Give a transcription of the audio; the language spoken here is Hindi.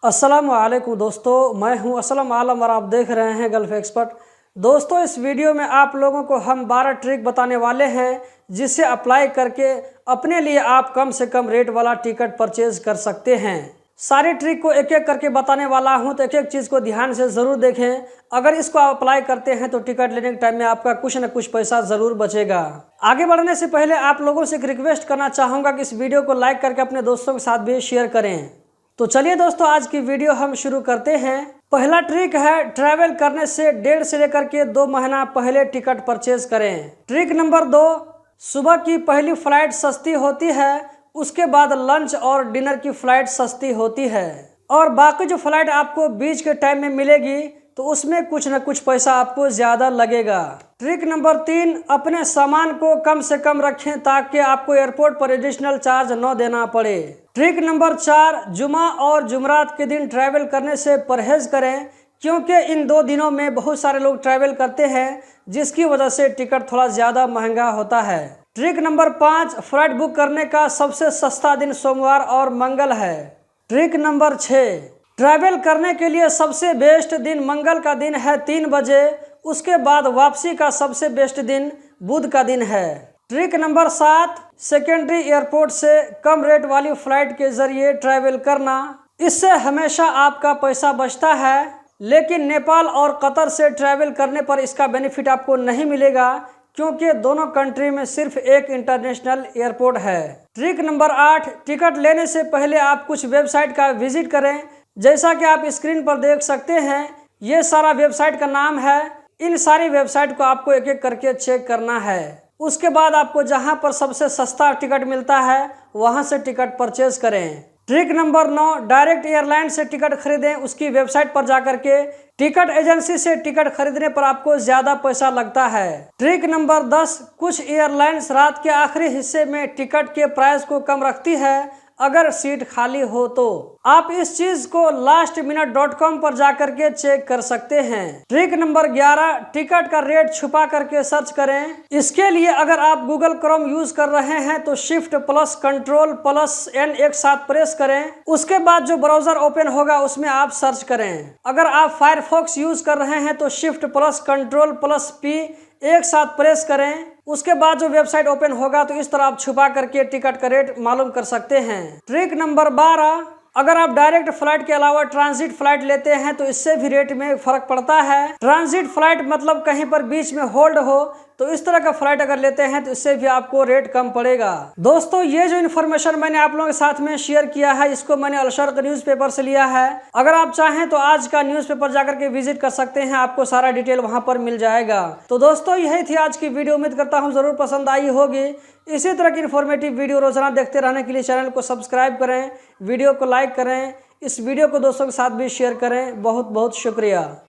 अस्सलाम वालेकुम दोस्तों, मैं हूं असलम आलम और आप देख रहे हैं गल्फ एक्सपर्ट। दोस्तों, इस वीडियो में आप लोगों को हम 12 ट्रिक बताने वाले हैं जिसे अप्लाई करके अपने लिए आप कम से कम रेट वाला टिकट परचेज कर सकते हैं। सारी ट्रिक को एक एक करके बताने वाला हूं, तो एक एक चीज़ को ध्यान से ज़रूर देखें। अगर इसको आप अप्लाई करते हैं तो टिकट लेने के टाइम में आपका कुछ न कुछ पैसा ज़रूर बचेगा। आगे बढ़ने से पहले आप लोगों से एक रिक्वेस्ट करना चाहूँगा कि इस वीडियो को लाइक करके अपने दोस्तों के साथ भी शेयर करें। तो चलिए दोस्तों, आज की वीडियो हम शुरू करते हैं। पहला ट्रिक है, ट्रैवल करने से 1.5 से लेकर के 2 महीना पहले टिकट परचेज करें। ट्रिक नंबर 2, सुबह की पहली फ्लाइट सस्ती होती है, उसके बाद लंच और डिनर की फ्लाइट सस्ती होती है, और बाकी जो फ्लाइट आपको बीच के टाइम में मिलेगी तो उसमें कुछ न कुछ पैसा आपको ज़्यादा लगेगा। ट्रिक नंबर 3, अपने सामान को कम से कम रखें ताकि आपको एयरपोर्ट पर एडिशनल चार्ज न देना पड़े। ट्रिक नंबर 4, जुमा और जुमरात के दिन ट्रैवल करने से परहेज करें, क्योंकि इन 2 दिनों में बहुत सारे लोग ट्रैवल करते हैं, जिसकी वजह से टिकट थोड़ा ज़्यादा महंगा होता है। ट्रिक नंबर 5, फ्लाइट बुक करने का सबसे सस्ता दिन सोमवार और मंगल है। ट्रिक नंबर 6, ट्रैवल करने के लिए सबसे बेस्ट दिन मंगल का दिन है 3 बजे, उसके बाद वापसी का सबसे बेस्ट दिन बुध का दिन है। ट्रिक नंबर 7, सेकेंडरी एयरपोर्ट से कम रेट वाली फ्लाइट के जरिए ट्रैवल करना, इससे हमेशा आपका पैसा बचता है, लेकिन नेपाल और कतर से ट्रैवल करने पर इसका बेनिफिट आपको नहीं मिलेगा, क्योंकि दोनों कंट्री में सिर्फ एक इंटरनेशनल एयरपोर्ट है। ट्रिक नंबर 8, टिकट लेने से पहले आप कुछ वेबसाइट का विजिट करें। जैसा कि आप स्क्रीन पर देख सकते हैं, ये सारा वेबसाइट का नाम है। इन सारी वेबसाइट को आपको एक एक करके चेक करना है। उसके बाद आपको जहां पर सबसे सस्ता टिकट मिलता है वहां से टिकट परचेज करें। ट्रिक नंबर 9, डायरेक्ट एयरलाइन से टिकट खरीदें। उसकी वेबसाइट पर जाकर के टिकट एजेंसी से टिकट खरीदने पर आपको ज़्यादा पैसा लगता है। ट्रिक नंबर 10, कुछ एयरलाइंस रात के आखिरी हिस्से में टिकट के प्राइस को कम रखती है अगर सीट खाली हो तो। आप इस चीज को lastminute.com पर जाकर के चेक कर सकते हैं। ट्रिक नंबर 11, टिकट का रेट छुपा करके सर्च करें। इसके लिए अगर आप गूगल क्रोम यूज कर रहे हैं तो shift plus control plus N एक साथ प्रेस करें। उसके बाद जो ब्राउजर ओपन होगा उसमें आप सर्च करें। अगर आप फायरफॉक्स यूज कर रहे हैं तो shift plus control plus P एक साथ प्रेस करें। उसके बाद जो वेबसाइट ओपन होगा तो इस तरह आप छुपा करके टिकट का रेट मालूम कर सकते हैं। ट्रिक नंबर 12, अगर आप डायरेक्ट फ्लाइट के अलावा ट्रांजिट फ्लाइट लेते हैं तो इससे भी रेट में फर्क पड़ता है। ट्रांजिट फ्लाइट मतलब कहीं पर बीच में होल्ड हो, तो इस तरह का फ्लाइट अगर लेते हैं तो इससे भी आपको रेट कम पड़ेगा। दोस्तों, ये जो इन्फॉर्मेशन मैंने आप लोगों के साथ में शेयर किया है, इसको मैंने अलशर्क न्यूज़पेपर से लिया है। अगर आप चाहें तो आज का न्यूज़पेपर जाकर के विजिट कर सकते हैं, आपको सारा डिटेल वहां पर मिल जाएगा। तो दोस्तों, यही थी आज की वीडियो। उम्मीद करता हूँ जरूर पसंद आई होगी। इसी तरह की इन्फॉर्मेटिव वीडियो रोजाना देखते रहने के लिए चैनल को सब्सक्राइब करें, वीडियो को लाइक करें, इस वीडियो को दोस्तों के साथ भी शेयर करें। बहुत बहुत शुक्रिया।